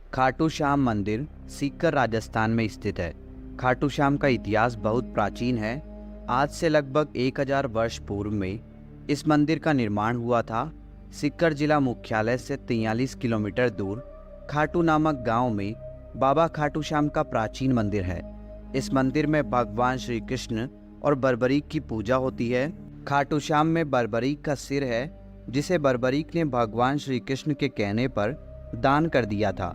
खाटू श्याम मंदिर सीकर राजस्थान में स्थित है। खाटू श्याम का इतिहास बहुत प्राचीन है। आज से लगभग 1000 वर्ष पूर्व में इस मंदिर का निर्माण हुआ था। सीकर जिला मुख्यालय से 43 किलोमीटर दूर खाटू नामक गांव में बाबा खाटू श्याम का प्राचीन मंदिर है। इस मंदिर में भगवान श्री कृष्ण और बर्बरीक की पूजा होती है। खाटू श्याम में बर्बरीक का सिर है, जिसे बर्बरीक ने भगवान श्री कृष्ण के कहने पर दान कर दिया था।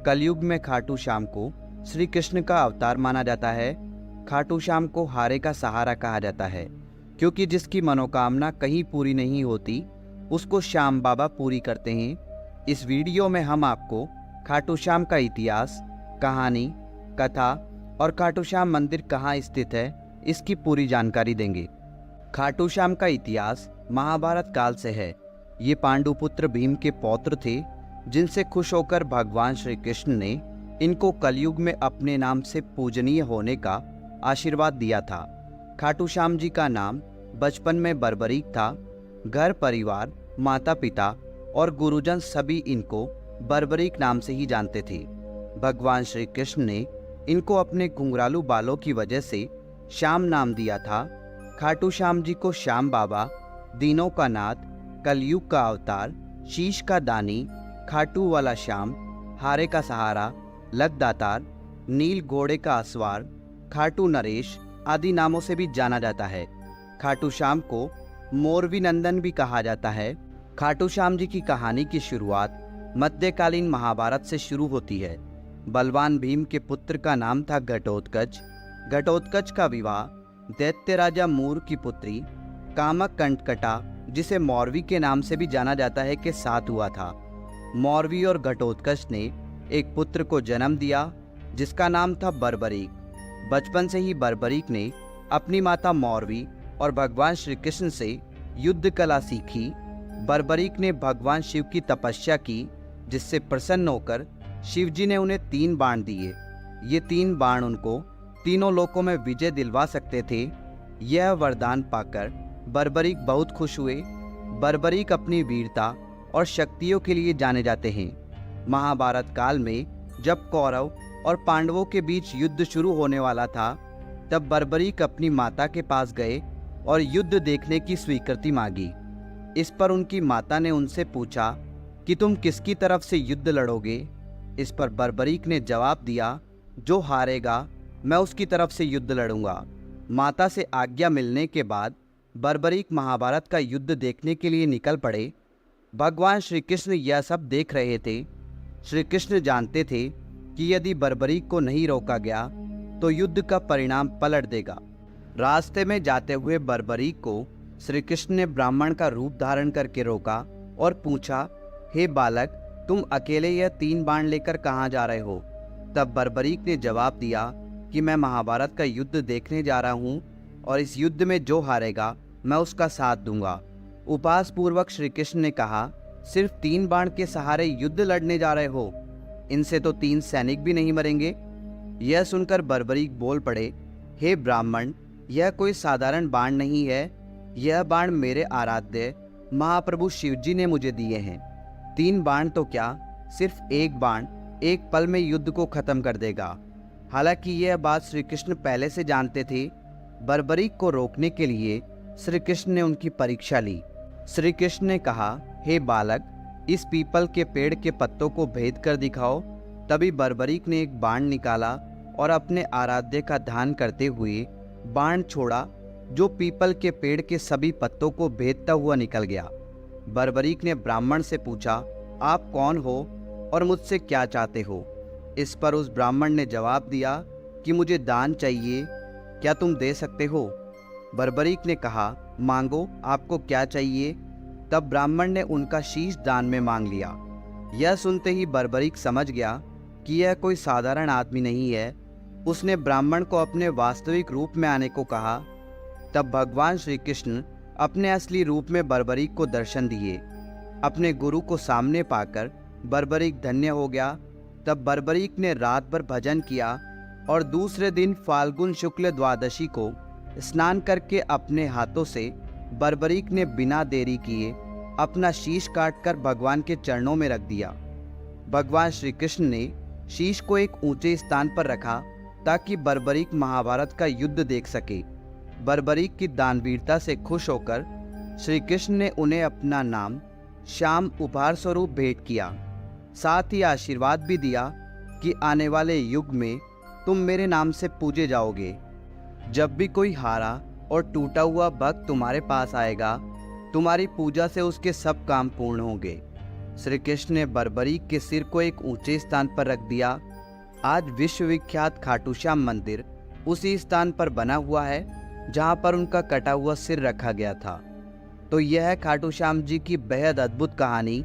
कलयुग में खाटू श्याम को श्री कृष्ण का अवतार माना जाता है। खाटू श्याम को हारे का सहारा कहा जाता है, क्योंकि जिसकी मनोकामना कहीं पूरी नहीं होती उसको श्याम बाबा पूरी करते हैं। इस वीडियो में हम आपको खाटू श्याम का इतिहास, कहानी, कथा और खाटू श्याम मंदिर कहाँ स्थित है इसकी पूरी जानकारी देंगे। खाटू श्याम का इतिहास महाभारत काल से है। ये पांडुपुत्र भीम के पौत्र थे, जिनसे खुश होकर भगवान श्री कृष्ण ने इनको कलयुग में अपने नाम से पूजनीय होने का आशीर्वाद दिया था। खाटू श्याम जी का नाम बचपन में बर्बरीक था। घर परिवार, माता पिता और गुरुजन सभी इनको बर्बरीक नाम से ही जानते थे। भगवान श्री कृष्ण ने इनको अपने घुंघरालू बालों की वजह से श्याम नाम दिया था। खाटू श्याम जी को श्याम बाबा, दीनों का नाथ, कलयुग का अवतार, शीश का दानी, खाटू वाला श्याम, हारे का सहारा, लकदातार, नील घोड़े का असवार, खाटू नरेश आदि नामों से भी जाना जाता है। खाटू श्याम को मोरवी नंदन भी कहा जाता है। खाटू श्याम जी की कहानी की शुरुआत मध्यकालीन महाभारत से शुरू होती है। बलवान भीम के पुत्र का नाम था घटोत्कच। घटोत्कच का विवाह दैत्य राजा मूर की पुत्री कामक कंटकटा, जिसे मौरवी के नाम से भी जाना जाता है, के साथ हुआ था। मौरवी और घटोत्कच ने एक पुत्र को जन्म दिया, जिसका नाम था बर्बरीक। बचपन से ही बर्बरीक ने अपनी माता मौरवी और भगवान श्री कृष्ण से युद्ध कला सीखी। बर्बरीक ने भगवान शिव की तपस्या की, जिससे प्रसन्न होकर शिव जी ने उन्हें 3 बाण दिए। ये 3 बाण उनको तीनों लोकों में विजय दिलवा सकते थे। यह वरदान पाकर बर्बरीक बहुत खुश हुए। बर्बरीक अपनी वीरता और शक्तियों के लिए जाने जाते हैं। महाभारत काल में जब कौरव और पांडवों के बीच युद्ध शुरू होने वाला था, तब बर्बरीक अपनी माता के पास गए और युद्ध देखने की स्वीकृति मांगी। इस पर उनकी माता ने उनसे पूछा कि तुम किसकी तरफ से युद्ध लड़ोगे। इस पर बर्बरीक ने जवाब दिया, जो हारेगा मैं उसकी तरफ से युद्ध लड़ूंगा। माता से आज्ञा मिलने के बाद बर्बरीक महाभारत का युद्ध देखने के लिए निकल पड़े। भगवान श्री कृष्ण यह सब देख रहे थे। श्री कृष्ण जानते थे कि यदि बर्बरीक को नहीं रोका गया तो युद्ध का परिणाम पलट देगा। रास्ते में जाते हुए बर्बरीक को श्री कृष्ण ने ब्राह्मण का रूप धारण करके रोका और पूछा, हे बालक, तुम अकेले यह 3 बाण लेकर कहाँ जा रहे हो? तब बर्बरीक ने जवाब दिया कि मैं महाभारत का युद्ध देखने जा रहा हूँ और इस युद्ध में जो हारेगा मैं उसका साथ दूंगा। उपहास पूर्वक श्री कृष्ण ने कहा, सिर्फ 3 बाण के सहारे युद्ध लड़ने जा रहे हो? इनसे तो 3 सैनिक भी नहीं मरेंगे। यह सुनकर बर्बरीक बोल पड़े, हे ब्राह्मण, यह कोई साधारण बाण नहीं है। यह बाण मेरे आराध्य महाप्रभु शिवजी ने मुझे दिए हैं। 3 बाण तो क्या, सिर्फ एक बाण एक पल में युद्ध को खत्म कर देगा। हालांकि यह बात श्री कृष्ण पहले से जानते थे। बर्बरीक को रोकने के लिए श्री कृष्ण ने उनकी परीक्षा ली। श्री कृष्ण ने कहा, हे बालक, इस पीपल के पेड़ के पत्तों को भेद कर दिखाओ। तभी बर्बरीक ने एक बाण निकाला और अपने आराध्य का ध्यान करते हुए बाण छोड़ा, जो पीपल के पेड़ के सभी पत्तों को भेदता हुआ निकल गया। बर्बरीक ने ब्राह्मण से पूछा, आप कौन हो और मुझसे क्या चाहते हो? इस पर उस ब्राह्मण ने जवाब दिया कि मुझे दान चाहिए, क्या तुम दे सकते हो? बर्बरीक ने कहा, मांगो, आपको क्या चाहिए? तब ब्राह्मण ने उनका शीश दान में मांग लिया। यह सुनते ही बर्बरीक समझ गया कि यह कोई साधारण आदमी नहीं है। उसने ब्राह्मण को अपने वास्तविक रूप में आने को कहा। तब भगवान श्री कृष्ण अपने असली रूप में बर्बरीक को दर्शन दिए। अपने गुरु को सामने पाकर बर्बरीक धन्य हो गया। तब बर्बरीक ने रात भर भजन किया और दूसरे दिन फाल्गुन शुक्ल द्वादशी को स्नान करके अपने हाथों से बर्बरीक ने बिना देरी किए अपना शीश काटकर भगवान के चरणों में रख दिया। भगवान श्री कृष्ण ने शीश को एक ऊंचे स्थान पर रखा ताकि बर्बरीक महाभारत का युद्ध देख सके। बर्बरीक की दानवीरता से खुश होकर श्री कृष्ण ने उन्हें अपना नाम श्याम उपहार स्वरूप भेंट किया। साथ ही आशीर्वाद भी दिया कि आने वाले युग में तुम मेरे नाम से पूजे जाओगे। जब भी कोई हारा और टूटा हुआ भक्त तुम्हारे पास आएगा, तुम्हारी पूजा से उसके सब काम पूर्ण होंगे। श्री कृष्ण ने बर्बरीक के सिर को एक ऊंचे स्थान पर रख दिया। आज विश्वविख्यात खाटू श्याम मंदिर उसी स्थान पर बना हुआ है जहां पर उनका कटा हुआ सिर रखा गया था। तो यह है खाटू श्याम जी की बेहद अद्भुत कहानी।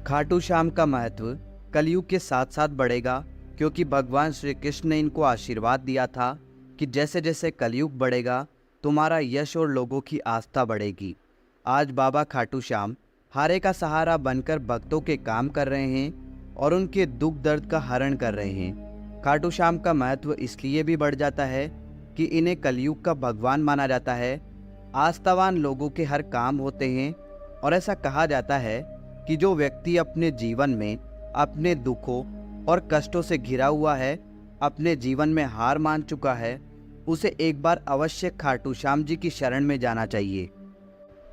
खाटू श्याम का महत्व कलयुग के साथ साथ बढ़ेगा, क्योंकि भगवान श्री कृष्ण ने इनको आशीर्वाद दिया था कि जैसे जैसे कलयुग बढ़ेगा तुम्हारा यश और लोगों की आस्था बढ़ेगी। आज बाबा खाटू श्याम हारे का सहारा बनकर भक्तों के काम कर रहे हैं और उनके दुख दर्द का हरण कर रहे हैं। खाटू श्याम का महत्व इसलिए भी बढ़ जाता है कि इन्हें कलयुग का भगवान माना जाता है। आस्थावान लोगों के हर काम होते हैं और ऐसा कहा जाता है कि जो व्यक्ति अपने जीवन में अपने दुखों और कष्टों से घिरा हुआ है, अपने जीवन में हार मान चुका है, उसे एक बार अवश्य खाटू श्याम जी की शरण में जाना चाहिए।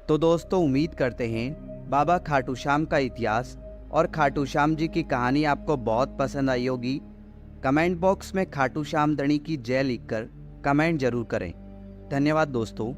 तो दोस्तों, उम्मीद करते हैं बाबा खाटू श्याम का इतिहास और खाटू श्याम जी की कहानी आपको बहुत पसंद आई होगी। कमेंट बॉक्स में खाटू श्याम धणी की जय लिखकर कमेंट जरूर करें। धन्यवाद दोस्तों।